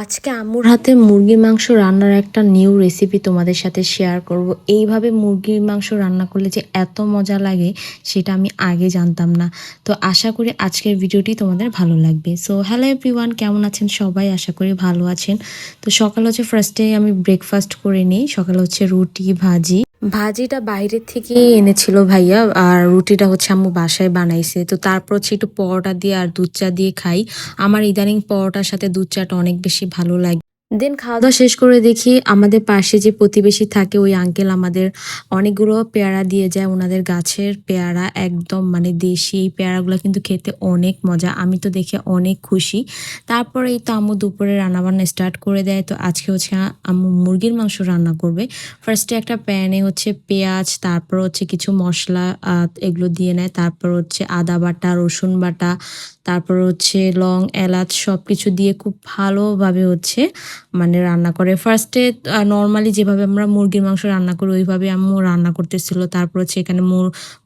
আজকে আম্মুর হাতে মুরগির মাংস রান্নার একটা নিউ রেসিপি তোমাদের সাথে শেয়ার করব। এইভাবে মুরগির মাংস রান্না করলে যে এত মজা লাগে সেটা আমি আগে জানতাম না। তো আশা করি আজকের ভিডিওটি তোমাদের ভালো লাগবে। সো হ্যালো এভরিওয়ান, কেমন আছেন সবাই? আশা করি ভালো আছেন। তো সকাল হচ্ছে ফার্স্টে আমি ব্রেকফাস্ট করে নিই। সকালে হচ্ছে রুটি ভাজি। ভাজিটা বাইরের থেকেই এনেছিল ভাইয়া, আর রুটিটা হচ্ছে আম্মু বাসায় বানাইছে। তো তারপর হচ্ছে একটু পরোটা দিয়ে আর দুধ চা দিয়ে খাই। আমার ইদানিং পরোটার সাথে দুধ চাটা অনেক বেশি ভালো লাগে। দেন খাওয়া দাওয়া শেষ করে দেখি আমাদের পাশে যে প্রতিবেশী থাকে ওই আঙ্কেল আমাদের অনেকগুলো পেয়ারা দিয়ে যায়। ওনাদের গাছের পেয়ারা একদম মানে দেশি, এই পেয়ারাগুলো কিন্তু খেতে অনেক মজা। আমি তো দেখে অনেক খুশি। তারপরে এই তো আম্মু দুপুরে রান্নাবান্না স্টার্ট করে দেয়। তো আজকে হচ্ছে আম্মু মুরগির মাংস রান্না করবে। ফার্স্টে একটা প্যানে হচ্ছে পেঁয়াজ, তারপর হচ্ছে কিছু মশলা এগুলো দিয়ে নেয়। তারপর হচ্ছে আদা বাটা, রসুন বাটা, তারপর হচ্ছে লং এলাচ সব কিছু দিয়ে খুব ভালোভাবে হচ্ছে মানে রান্না করে। ফার্স্টে নর্মালি যেভাবে আমরা মুরগির মাংস রান্না করি ওইভাবে আম্মু রান্না করতেছিল। তারপর হচ্ছে এখানে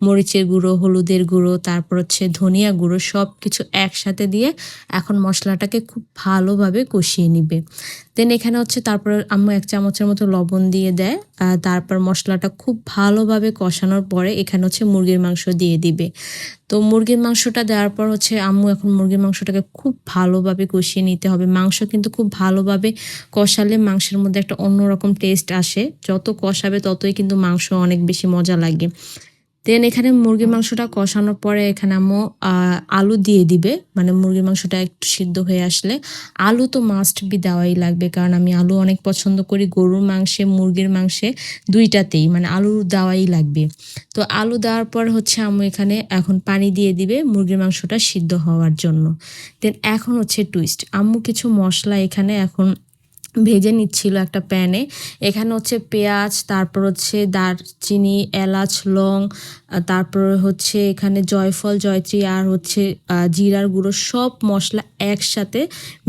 মরিচের গুঁড়ো, হলুদের গুঁড়ো, তারপর হচ্ছে ধনিয়া গুঁড়ো সব কিছু একসাথে দিয়ে এখন মশলাটাকে খুব ভালোভাবে কষিয়ে নিবে। দেন এখানে হচ্ছে তারপর আম্মু 1 চামচের মতো লবণ দিয়ে দেয়। তারপর মশলাটা খুব ভালোভাবে কষানোর পরে এখানে হচ্ছে মুরগির মাংস দিয়ে দিবে। তো মুরগির মাংসটা দেওয়ার পর হচ্ছে আম্মু এখন মুরগির মাংসটাকে খুব ভালোভাবে কষিয়ে নিতে হবে। মাংস কিন্তু খুব ভালোভাবে কষালে মাংসের মধ্যে একটা অন্যরকম টেস্ট আসে। যত কষাবে ততই কিন্তু মাংস অনেক বেশি মজা লাগে। দেন এখানে মুরগির মাংসটা কষানোর পরে এখানে আম্মু আলু দিয়ে দিবে। মানে মুরগির মাংসটা একটু সিদ্ধ হয়ে আসলে আলু তো মাস্ট বি দেওয়াই লাগবে, কারণ আমি আলু অনেক পছন্দ করি। গরুর মাংসে, মুরগির মাংসে দুইটাতেই মানে আলু দেওয়াই লাগবে। তো আলু দেওয়ার পর হচ্ছে আম্মু এখানে এখন পানি দিয়ে দিবে মুরগির মাংসটা সিদ্ধ হওয়ার জন্য। দেন এখন হচ্ছে টুইস্ট, আম্মু কিছু মশলা এখানে এখন ভেজে নিচ্ছিল একটা প্যানে। এখানে হচ্ছে পেঁয়াজ, তারপর হচ্ছে দারচিনি, এলাচ, লং, তারপর হচ্ছে এখানে জয়ফল, জয়ত্রী আর হচ্ছে জিরার গুঁড়ো সব মশলা একসাথে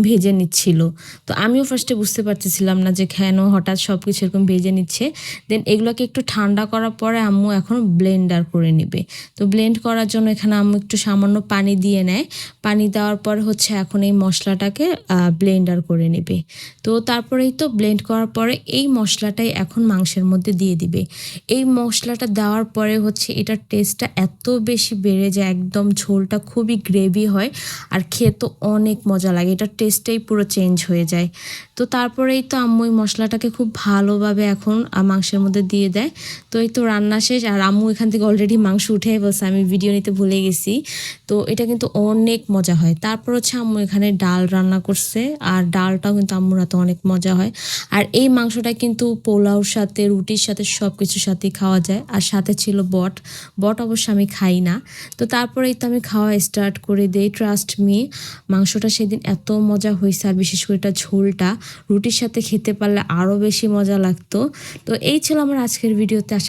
ভেজে নিচ্ছিল। তো আমিও ফার্স্টে বুঝতে পারতেছিলাম না যে কেন হঠাৎ সব কিছু এরকম ভেজে নিচ্ছে। দেন এগুলোকে একটু ঠান্ডা করার পরে আম্মু এখন ব্লেন্ডার করে নেবে। তো ব্লেন্ড করার জন্য এখানে আম্মু একটু সামান্য পানি দিয়ে নেয়। পানি দেওয়ার পর হচ্ছে এখন এই মশলাটাকে ব্লেন্ডার করে নেবে। তো তারপরেই তো ব্লেন্ড করার পরে এই মশলাটাই এখন মাংসের মধ্যে দিয়ে দিবে। এই মশলাটা দেওয়ার পরে হচ্ছে এটার টেস্টটা এত বেশি বেড়ে যায়, একদম ঝোলটা খুবই গ্রেভি হয় আর খেতে অনেক মজা লাগে। এটার টেস্টটাই পুরো চেঞ্জ হয়ে যায়। তো তারপরেই তো আম্মু এই মশলাটাকে খুব ভালোভাবে এখন মাংসের মধ্যে দিয়ে দেয়। তো এই তো রান্না শেষ, আর আম্মু এখান থেকে অলরেডি মাংস উঠে বলছে, আমি ভিডিও নিতে ভুলে গেছি। তো এটা কিন্তু অনেক মজা হয়। তারপর হচ্ছে আম্মু এখানে ডাল রান্না করছে, আর ডালটাও কিন্তু আম্মুর হাতে অনেক মজা হয়। আর এই মাংসটা কিন্তু পোলাওর সাথে, রুটির সাথে সব কিছুর সাথেই খাওয়া যায়। আর সাথে ছিল বট। বট অবশ্য আমি খাই না। তো তারপরেই তো আমি খাওয়া স্টার্ট করে দেই। ট্রাস্ট মি, মাংসটা সেদিন এত মজা হয়েছে, আর বিশেষ করে এটা ঝোলটা রুটির সাথে খেতে পারলে আরও বেশি মজা লাগতো। তো এই ছিল আমার আজকের ভিডিওতে।